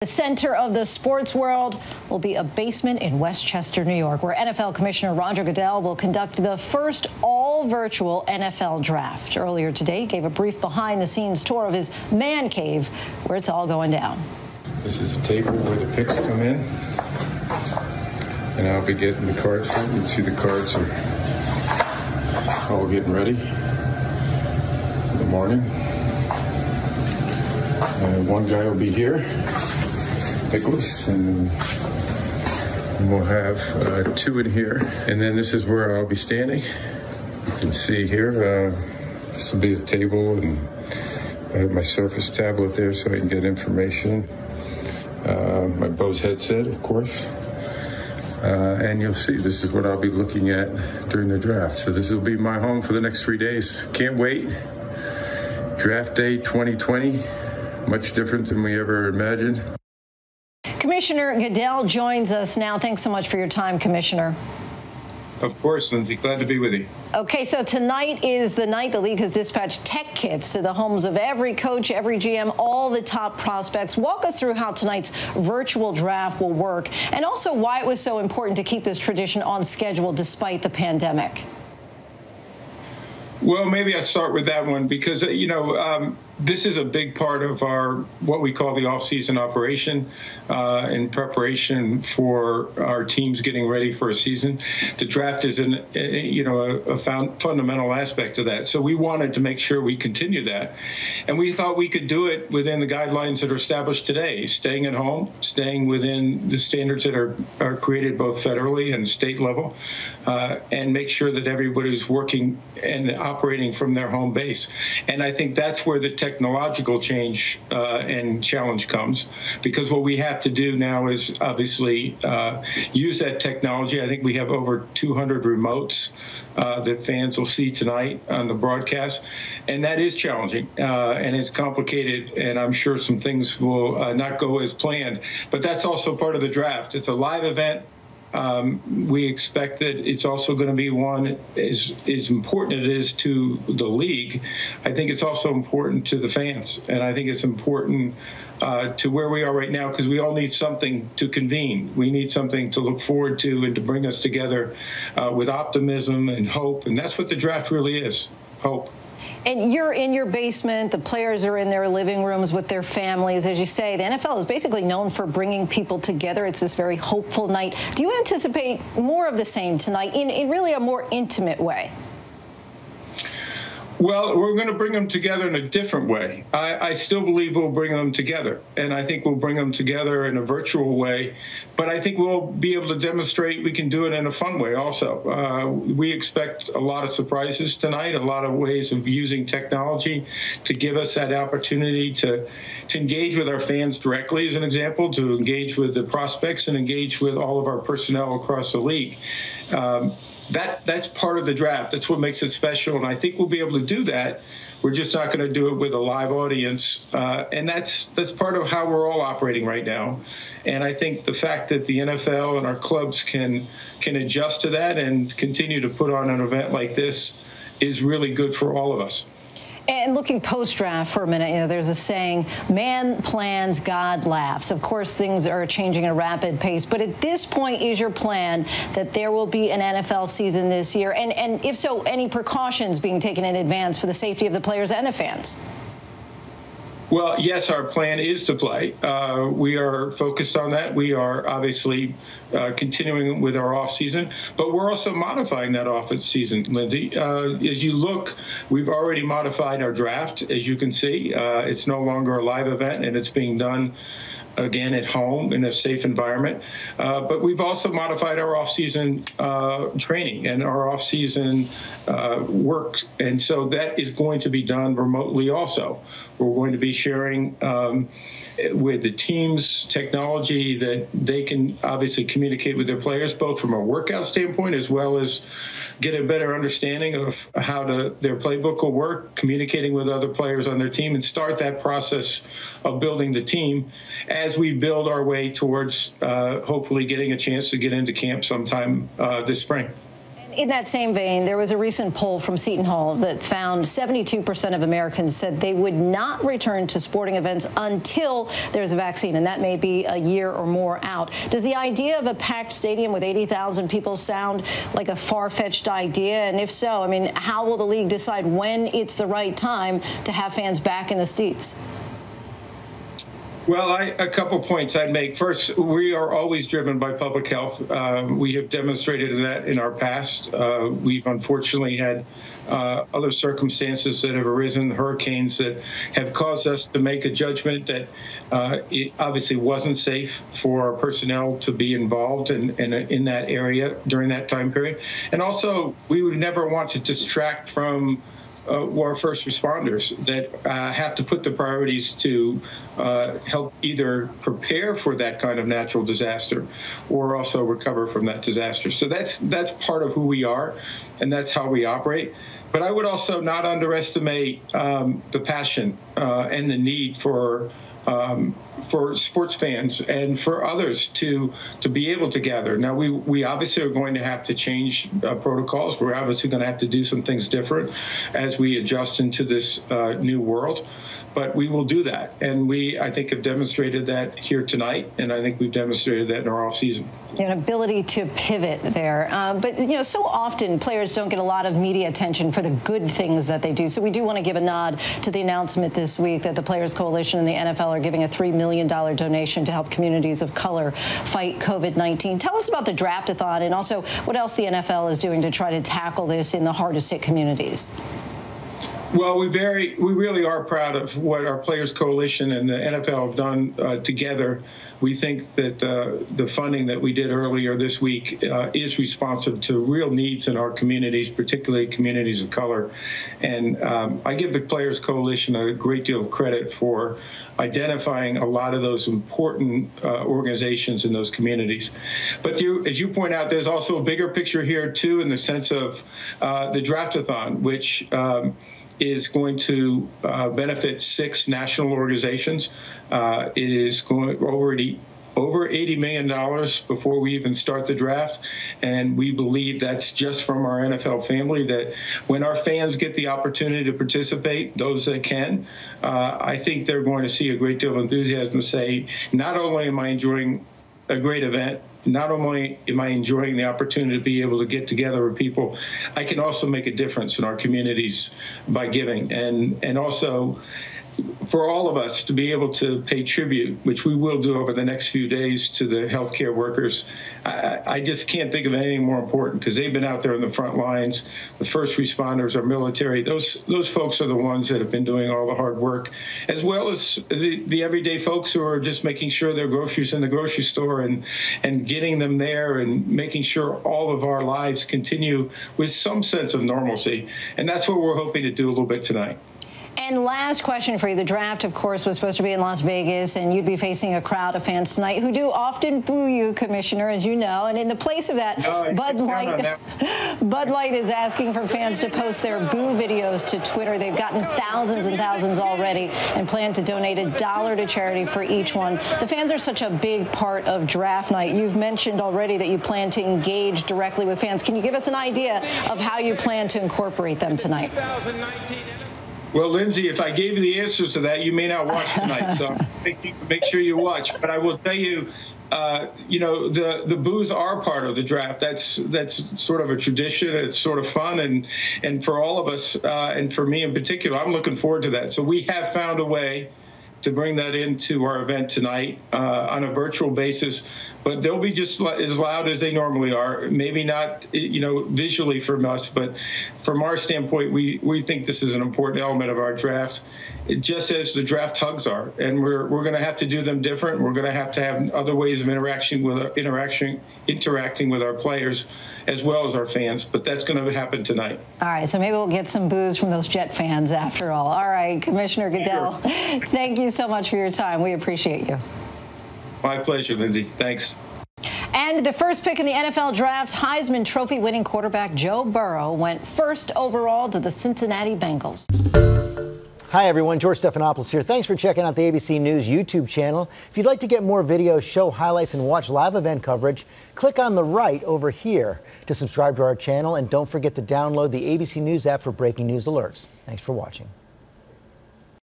The center of the sports world will be a basement in Westchester, New York, where NFL Commissioner Roger Goodell will conduct the first all-virtual NFL draft. Earlier today, he gave a brief behind-the-scenes tour of his man cave, where it's all going down. This is a table where the picks come in, and I'll be getting the cards. You can see the cards are all getting ready in the morning. One guy will be here, Nicholas, and we'll have two in here. And then this is where I'll be standing. You can see here, this will be a table, and I have my Surface tablet there so I can get information. My Bose headset, of course. And you'll see, this is what I'll be looking at during the draft. So this will be my home for the next 3 days. Can't wait. Draft day 2020, much different than we ever imagined. Commissioner Goodell joins us now. Thanks so much for your time, Commissioner. Of course, Lindsay. Glad to be with you. Okay, so tonight is the night the league has dispatched tech kits to the homes of every coach, every GM, all the top prospects. Walk us through how tonight's virtual draft will work, and also why it was so important to keep this tradition on schedule despite the pandemic. Well, maybe I start with that one because, this is a big part of our what we call the off-season operation in preparation for our teams getting ready for a season. The draft is a fundamental aspect of that. So we wanted to make sure we continue that. And we thought we could do it within the guidelines that are established today, staying at home, staying within the standards that are created both federally and state level, and make sure that everybody's working and operating from their home base. And I think that's where the technological change and challenge comes, because what we have to do now is obviously use that technology. I think we have over 200 remotes that fans will see tonight on the broadcast, and that is challenging and it's complicated, and I'm sure some things will not go as planned, but that's also part of the draft. It's a live event. We expect that it's also going to be one as important as it is to the league. I think it's also important to the fans, and I think it's important to where we are right now, because we all need something to convene. We need something to look forward to and to bring us together with optimism and hope, and that's what the draft really is, hope. And you're in your basement. The players are in their living rooms with their families. As you say, the NFL is basically known for bringing people together. It's this very hopeful night. Do you anticipate more of the same tonight in really a more intimate way? Well, we're going to bring them together in a different way. I still believe we'll bring them together, and I think we'll bring them together in a virtual way. But I think we'll be able to demonstrate we can do it in a fun way also. We expect a lot of surprises tonight, a lot of ways of using technology to give us that opportunity to engage with our fans directly, as an example, to engage with the prospects and engage with all of our personnel across the league. That's part of the draft. That's what makes it special, and I think we'll be able to do that. We're just not going to do it with a live audience, and that's part of how we're all operating right now. And I think the fact that the NFL and our clubs can adjust to that and continue to put on an event like this is really good for all of us. And looking post-draft for a minute, there's a saying, man plans, God laughs. Of course, things are changing at a rapid pace. But at this point, is your plan that there will be an NFL season this year? And if so, any precautions being taken in advance for the safety of the players and the fans? Well, yes, our plan is to play. We are focused on that. We are obviously continuing with our off season, but we're also modifying that off season, Lindsay. As you look, we've already modified our draft. As you can see, it's no longer a live event, and it's being done again at home in a safe environment. But we've also modified our off-season training and our off-season work. And so that is going to be done remotely also. We're going to be sharing with the teams technology that they can obviously communicate with their players, both from a workout standpoint as well as get a better understanding of how their playbook will work, communicating with other players on their team, and start that process of building the team as we build our way towards hopefully getting a chance to get into camp sometime this spring. In that same vein, there was a recent poll from Seton Hall that found 72% of Americans said they would not return to sporting events until there's a vaccine, and that may be a year or more out. Does the idea of a packed stadium with 80,000 people sound like a far-fetched idea? And if so, I mean, how will the league decide when it's the right time to have fans back in the seats? Well, a couple points I'd make. First, we are always driven by public health. We have demonstrated that in our past. We've unfortunately had other circumstances that have arisen, hurricanes that have caused us to make a judgment that it obviously wasn't safe for our personnel to be involved in that area during that time period. And also, we would never want to distract from our first responders that have to put the priorities to help either prepare for that kind of natural disaster or also recover from that disaster. So that's part of who we are, and that's how we operate. But I would also not underestimate the passion and the need for sports fans and for others to be able to gather. Now, we obviously are going to have to change protocols. We're obviously going to have to do some things different as we adjust into this new world. But we will do that. And we, I think, have demonstrated that here tonight. And I think we've demonstrated that in our offseason. An ability to pivot there. But, you know, so often players don't get a lot of media attention for the good things that they do. So we do want to give a nod to the announcement this week that the Players Coalition and the NFL are giving a $3 million donation to help communities of color fight COVID-19. Tell us about the Draft-a-thon and also what else the NFL is doing to try to tackle this in the hardest hit communities. Well, we really are proud of what our Players Coalition and the NFL have done together. We think that the funding that we did earlier this week is responsive to real needs in our communities, particularly communities of color. And I give the Players Coalition a great deal of credit for identifying a lot of those important organizations in those communities. But as you point out, there's also a bigger picture here, too, in the sense of the Draft-a-thon, which is going to benefit 6 national organizations. It is going already over $80 million before we even start the draft. And we believe that's just from our NFL family, that when our fans get the opportunity to participate, those that can, I think they're going to see a great deal of enthusiasm to say, not only am I enjoying a great event, not only am I enjoying the opportunity to be able to get together with people, I can also make a difference in our communities by giving. And also, for all of us to be able to pay tribute, which we will do over the next few days, to the healthcare workers, I just can't think of anything more important, because they've been out there in the front lines. The first responders, our military, those folks are the ones that have been doing all the hard work, as well as the everyday folks who are just making sure their groceries in the grocery store and getting them there and making sure all of our lives continue with some sense of normalcy. And that's what we're hoping to do a little bit tonight. And last question for you. The draft, of course, was supposed to be in Las Vegas, and you'd be facing a crowd of fans tonight who do often boo you, Commissioner, as you know. And in the place of that, Bud Light is asking for fans to post their boo videos to Twitter. They've gotten thousands and thousands already and plan to donate $1 to charity for each one. The fans are such a big part of draft night. You've mentioned already that you plan to engage directly with fans. Can you give us an idea of how you plan to incorporate them tonight? Well, Lindsay, if I gave you the answers to that, you may not watch tonight. So make sure you watch. But I will tell you, you know, the boos are part of the draft. That's sort of a tradition. It's sort of fun, and for all of us, and for me in particular, I'm looking forward to that. So we have found a way to bring that into our event tonight on a virtual basis, but they'll be just as loud as they normally are. Maybe not, you know, visually from us, but from our standpoint, we think this is an important element of our draft, just as the draft hugs are. And we're going to have to do them different. We're going to have other ways of interacting with our players as well as our fans. But that's going to happen tonight. All right, so maybe we'll get some boos from those Jet fans after all. All right, Commissioner Goodell, sure. Thank you so much for your time. We appreciate you. My pleasure, Lindsay. Thanks. And the first pick in the NFL draft, Heisman Trophy winning quarterback Joe Burrow went first overall to the Cincinnati Bengals. Hi, everyone. George Stephanopoulos here. Thanks for checking out the ABC News YouTube channel. If you'd like to get more videos, show highlights, and watch live event coverage, click on the right over here to subscribe to our channel. And don't forget to download the ABC News app for breaking news alerts. Thanks for watching.